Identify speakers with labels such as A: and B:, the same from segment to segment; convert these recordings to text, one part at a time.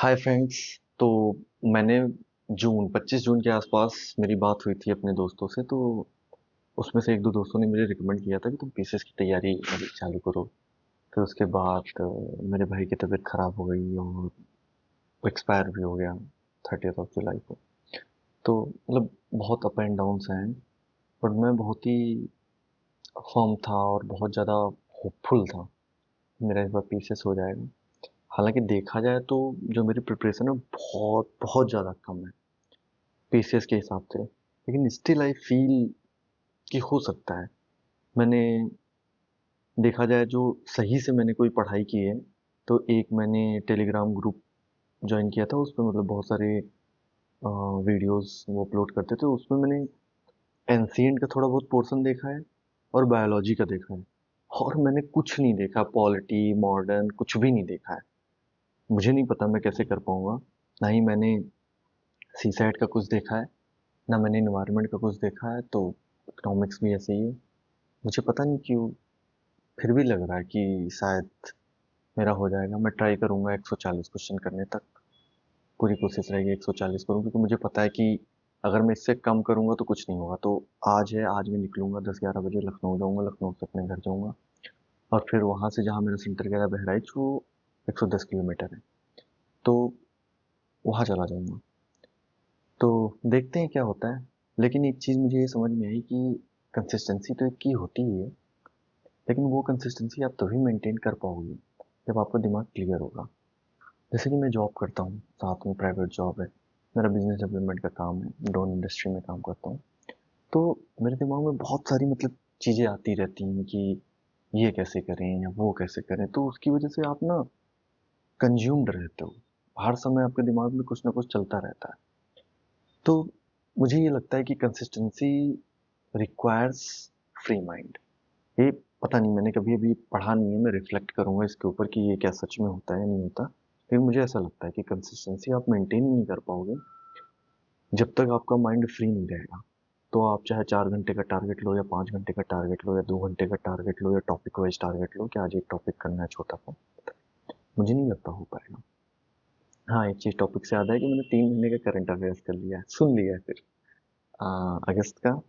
A: Hi friends. तो मैंने 25 जून के आसपास मेरी बात हुई थी अपने दोस्तों से। तो उसमें से एक दो दोस्तों ने मुझे रिकमेंड किया था कि तुम पीसीएस की तैयारी मतलब चालू करो। फिर उसके बाद मेरे भाई की तबीयत खराब हो गई और एक्सपायर भी हो गया 30 जुलाई को। तो मतलब बहुत अप एंड डाउन्स हैं। बट मैं बहुत ही फर्म था और बहुत ज़्यादा होपफुल था मेरा इस बार पीसीएस हो जाएगा। हालांकि देखा जाए तो जो मेरी प्रिपरेशन है बहुत बहुत ज़्यादा कम है पीसीएस के हिसाब से। लेकिन स्टिल आई फील कि हो सकता है। मैंने देखा जाए जो सही से मैंने कोई पढ़ाई की है, तो एक मैंने टेलीग्राम ग्रुप ज्वाइन किया था। उसमें मतलब बहुत सारे वीडियोस वो अपलोड करते थे। उसमें मैंने एंशिएंट का थोड़ा बहुत पोर्शन देखा है और बायोलॉजी का देखा है। और मैंने कुछ नहीं देखा, पॉलिटी मॉडर्न कुछ भी नहीं देखा है। मुझे नहीं पता मैं कैसे कर पाऊंगा। ना ही मैंने सी साइड का कुछ देखा है, ना मैंने इन्वायरमेंट का कुछ देखा है। तो इकोनॉमिक्स भी ऐसे ही है। मुझे पता नहीं क्यों फिर भी लग रहा है कि शायद मेरा हो जाएगा। मैं ट्राई करूंगा 140 क्वेश्चन करने तक। पूरी कोशिश रहेगी 140 करूँ, क्योंकि मुझे पता है कि अगर मैं इससे कम करूंगा तो कुछ नहीं होगा। तो आज है, आज मैं निकलूंगा 10-11 बजे, लखनऊ जाऊंगा, लखनऊ से अपने घर जाऊंगा। और फिर वहां से जहाँ मेरा सेंटर गया बहराइच, वो 110 किलोमीटर है। तो वहां चला जाऊंगा। तो देखते हैं क्या होता है। लेकिन एक चीज़ मुझे ये समझ में आई कि कंसिस्टेंसी तो एक की होती ही है, लेकिन वो कंसिस्टेंसी आप तभी मेंटेन कर पाओगे जब आपका दिमाग क्लियर होगा। जैसे कि मैं जॉब करता हूँ, साथ में प्राइवेट जॉब है, मेरा बिजनेस डेवलपमेंट का काम है, ड्रोन इंडस्ट्री में काम करता हूँ। तो मेरे दिमाग में बहुत सारी मतलब चीज़ें आती रहती हैं कि ये कैसे करें या वो कैसे करें। तो उसकी वजह से आप ना कंज्यूम्ड रहते हो। हर समय आपके दिमाग में कुछ ना कुछ चलता रहता है। तो मुझे ये लगता है कि कंसिस्टेंसी रिक्वायर्स फ्री माइंड। ये पता नहीं, मैंने कभी अभी पढ़ा नहीं है। मैं रिफ्लेक्ट करूंगा इसके ऊपर कि ये क्या सच में होता है या नहीं होता। लेकिन मुझे ऐसा लगता है कि कंसिस्टेंसी आप मेंटेन नहीं कर पाओगे जब तक आपका माइंड फ्री नहीं रहेगा। तो आप चाहे 4 घंटे का टारगेट लो या 5 घंटे का टारगेट लो या 2 घंटे का टारगेट लो या टॉपिक वाइज टारगेट लो कि आज एक टॉपिक करना है छोटा सा, मुझे नहीं लगता हो पाएगा। हाँ, एक चीज टॉपिक से याद है कि मैंने 3 महीने का करंट अफेयर्स कर लिया है, सुन लिया है। फिर अगस्त का,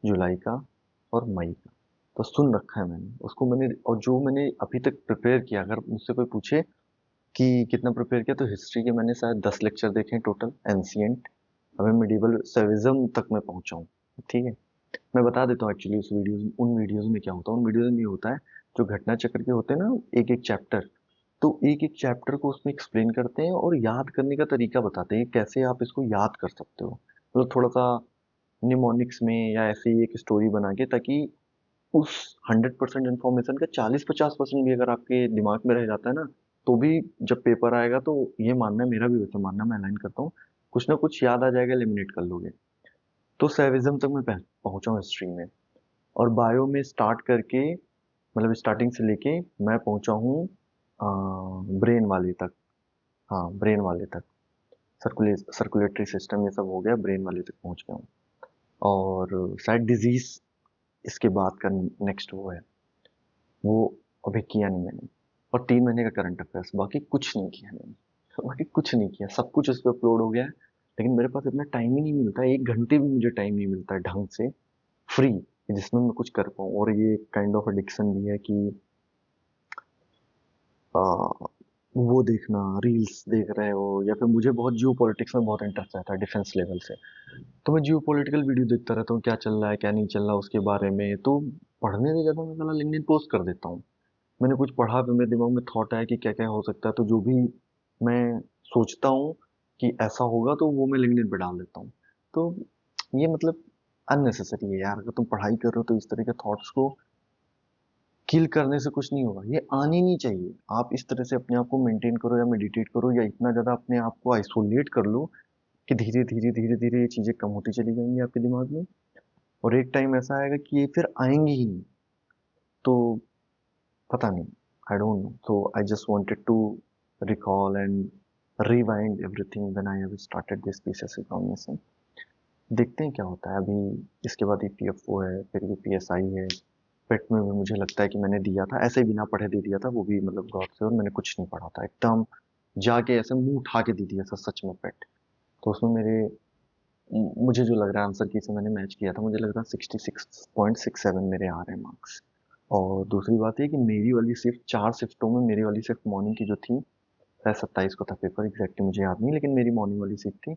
A: जुलाई का और मई का तो सुन रखा है मैंने उसको। मैंने और जो मैंने अभी तक प्रिपेयर किया, अगर मुझसे कोई पूछे कि कितना प्रिपेयर किया, तो हिस्ट्री के मैंने शायद 10 लेक्चर देखे हैं टोटल, एंशियंट। अभी मिडिवल सर्विज्म तक मैं पहुंचा हूँ। ठीक है। मैं बता देता हूँ एक्चुअली उस वीडियोज उन वीडियोज में क्या होता है। उन वीडियोज में ये होता है, जो घटना चक्र के होते हैं ना, एक एक चैप्टर, तो एक एक चैप्टर को उसमें एक्सप्लेन करते हैं और याद करने का तरीका बताते हैं कैसे आप इसको याद कर सकते हो। मतलब थोड़ा सा निमोनिक्स में या ऐसे ही एक स्टोरी बना के, ताकि उस 100% इन्फॉर्मेशन का 40-50% भी अगर आपके दिमाग में रह जाता है ना, तो भी जब पेपर आएगा तो ये मानना है, मेरा भी वैसे मानना, मैं अलाइन करता हूँ, कुछ ना कुछ याद आ जाएगा, एलिमिनेट कर लोगे। तो सेविज्म तक मैं पहुंचा हूँ हिस्ट्री में। और बायो में स्टार्ट करके, मतलब स्टार्टिंग से लेके मैं पहुंचा हूँ ब्रेन वाले तक। हाँ, ब्रेन वाले तक। सर्कुलेटरी सिस्टम ये सब हो गया, ब्रेन वाले तक पहुंच गया हूँ। और शायद डिजीज इसके बाद का नेक्स्ट वो है, वो अभी किया नहीं मैंने। और 3 महीने का करंट अफेयर्स, बाकी कुछ नहीं किया मैंने। बाकी कुछ नहीं किया, सब कुछ उस पर अपलोड हो गया है। लेकिन मेरे पास इतना टाइम ही नहीं मिलता, 1 घंटे भी मुझे टाइम नहीं मिलता है ढंग से फ्री, जिसमें मैं कुछ कर पाऊँ। और ये काइंड ऑफ एडिक्शन भी है कि आ, वो देखना, रील्स देख रहे हो, या फिर मुझे बहुत जियो पॉलिटिक्स में बहुत इंटरेस्ट रहता है डिफेंस लेवल से। तो मैं जियो पॉलिटिकल वीडियो देखता रहता हूँ, क्या चल रहा है क्या नहीं चल रहा उसके बारे में। तो पढ़ने से ज़्यादा मैं साला लिंक्डइन पोस्ट कर देता हूँ। मैंने कुछ पढ़ा, फिर मेरे दिमाग में थॉट आया कि क्या क्या हो सकता है, तो जो भी मैं सोचता हूँ कि ऐसा होगा, तो वो मैं लिंक्डइन पे डाल देता हूँ। तो ये मतलब अननेसेसरी है यार। अगर तुम पढ़ाई कर रहे हो तो इस तरह के थॉट्स को किल करने से कुछ नहीं होगा, ये आनी नहीं चाहिए। आप इस तरह से अपने आप को मेंटेन करो या मेडिटेट करो, या इतना ज़्यादा अपने आप को आइसोलेट कर लो कि धीरे धीरे धीरे धीरे ये चीज़ें कम होती चली जाएंगी आपके दिमाग में। और एक टाइम ऐसा आएगा कि ये फिर आएंगी ही नहीं। तो पता नहीं, I don't know. So I just wanted to recall and rewind everything when I have started this PCS examination. देखते हैं क्या होता है। अभी इसके बाद ईपीएफओ है, फिर यूपीएसआई है। पेट में भी मुझे लगता है कि मैंने दिया था, ऐसे ही बिना पढ़े दे दिया था, वो भी मतलब गौर से, और मैंने कुछ नहीं पढ़ा था एकदम जाके ऐसे मुंह उठा के दी थी ऐसा सच में पेट। तो उसमें मुझे जो लग रहा है आंसर की से मैंने मैच किया था, मुझे लग रहा है 66.67 मेरे आ रहे हैं मार्क्स। और दूसरी बात ये कि मेरी वाली शिफ्ट 4 शिफ्टों में मेरी वाली शिफ्ट मॉर्निंग की जो थी, शायद 27 को था पेपर, एग्जैक्टली मुझे याद नहीं, लेकिन मेरी मॉर्निंग वाली शिफ्ट थी।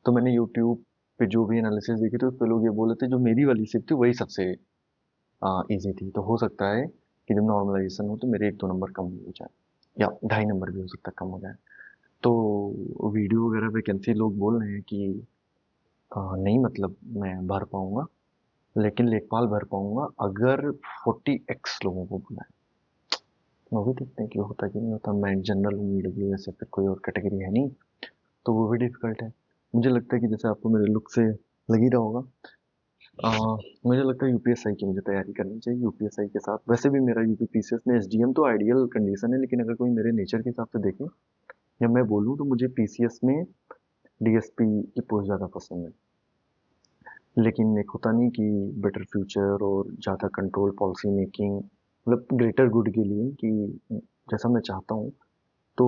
A: तो मैंने यूट्यूब पे जो भी एनालिसिस देखे थे उस पे लोग ये बोले थे जो मेरी वाली शिफ्ट थी वही सबसे इजी थी। तो हो सकता है कि जब नॉर्मलाइजेशन हो तो मेरे 1-2 नंबर कम हो जाए, या 2.5 नंबर भी हो सकता है कम हो जाए। तो वीडियो वगैरह वैकेंसी लोग बोल रहे हैं कि नहीं, मतलब मैं भर पाऊंगा, लेकिन लेखपाल भर पाऊंगा अगर 40x लोगों को बुलाए। वो भी देखते हैं कि होता है कि नहीं होता। मैं जनरल हूँ, ईडब्ल्यू एस या फिर कोई और कैटेगरी है नहीं, तो वो भी डिफिकल्ट है। मुझे लगता है कि जैसे आपको मेरे लुक से लग ही रहा होगा, अ, मुझे लगता है यूपीएसआई की मुझे तैयारी करनी चाहिए। यूपीएसआई के साथ वैसे भी मेरा यूपी पीसीएस में एसडीएम तो आइडियल कंडीशन है, लेकिन अगर कोई मेरे नेचर के हिसाब से देखे या मैं बोलूँ तो मुझे पीसीएस में डीएसपी की पोस्ट ज़्यादा पसंद है। लेकिन एक होता नहीं कि बेटर फ्यूचर और ज़्यादा कंट्रोल पॉलिसी मेकिंग, मतलब ग्रेटर गुड के लिए कि जैसा मैं चाहता हूँ, तो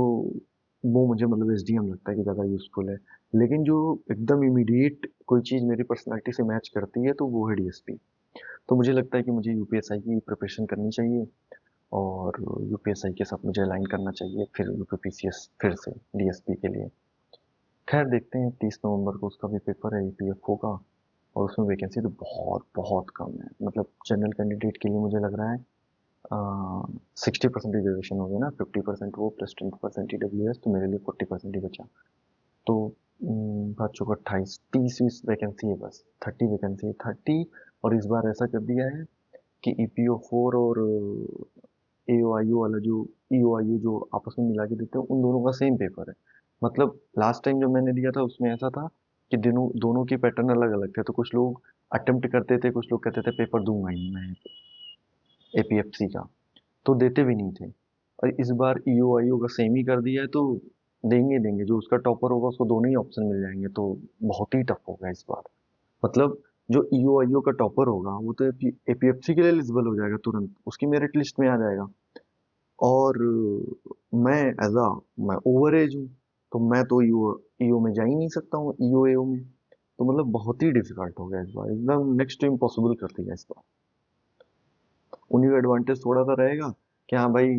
A: वो मुझे मतलब एसडीएम लगता है कि ज़्यादा यूज़फुल है। लेकिन जो एकदम इमीडिएट कोई चीज़ मेरी पर्सनैलिटी से मैच करती है तो वो है डीएसपी। तो मुझे लगता है कि मुझे यूपीएसआई की प्रिपरेशन करनी चाहिए, और यूपीएसआई के साथ मुझे अलाइन करना चाहिए, फिर यूपीपीसीएस फिर से डीएसपी के लिए। खैर देखते हैं, 30 नवंबर को उसका भी पेपर है ईपीएफओ का, और उसमें वैकेंसी तो बहुत बहुत कम है। मतलब जनरल कैंडिडेट के लिए मुझे लग रहा है 60% रिजर्वेशन हो गया ना, 50% वो प्लस 20% ईडब्ल्यूएस, तो मेरे लिए 40% ही बचा। तो बच चुका 28, 30 वैकेंसी है बस, 30 वैकेंसी है, 30। और इस बार ऐसा कर दिया है कि ईपीओ 4 और एओआईयू वाला जो ईओआईयू जो आपस में मिला के देते हैं, उन दोनों का सेम पेपर है। मतलब लास्ट टाइम जो मैंने दिया था उसमें ऐसा था कि दोनों दोनों की पैटर्न अलग अलग थे। तो कुछ लोग अटेम्प्ट करते थे, कुछ लोग कहते थे पेपर दूंगा ही नहीं मैं एपीएफसी का, तो देते भी नहीं थे। और इस बार ईओआईयू का सेम ही कर दिया है, तो देंगे देंगे, जो उसका टॉपर होगा उसको दोनों ही ऑप्शन मिल जाएंगे। तो बहुत ही टफ होगा इस बार। मतलब जो ईओआईयू का टॉपर होगा वो तो एपीएफसी के लिए एलिजिबल हो जाएगा तुरंत, उसकी मेरिट लिस्ट में आ जाएगा। और मैं एज अ मैं ओवर एज हूँ, तो मैं तो ईओ ईओ में जा ही नहीं सकता हूँ, ईओ एओ में। तो मतलब बहुत ही डिफिकल्ट हो गया इस बार, एकदम नेक्स्ट टू इम्पॉसिबल कर दिया इस बार। उन्हीं का एडवांटेज थोड़ा सा रहेगा कि हाँ भाई,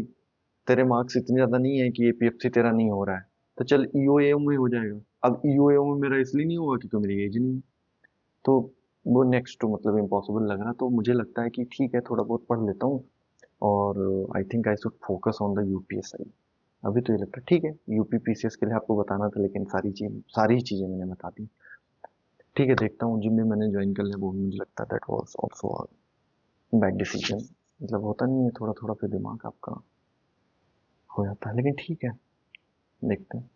A: तेरे मार्क्स इतने ज्यादा नहीं है कि एपीएफसी तेरा नहीं हो रहा है, तो चल ईओ एओ में हो जाएगा। अब ईओ एओ में मेरा इसलिए नहीं होगा क्योंकि मेरी एज नहीं है। तो वो नेक्स्ट टू मतलब इम्पॉसिबल लग रहा। तो मुझे लगता है कि ठीक है, थोड़ा बहुत पढ़ लेता हूँ, और I think I should focus on the UPSI. अभी तो ये लगता है ठीक है, यूपी पीसीएस के लिए आपको बताना था, लेकिन सारी चीजें मैंने बता दी। ठीक है, देखता हूँ, जिम भी मैंने ज्वाइन कर लिया, वो भी मुझे लगता है that was also bad decision. मतलब होता नहीं है, थोड़ा थोड़ा फिर दिमाग आपका हो जाता है, लेकिन ठीक है, देखते हैं।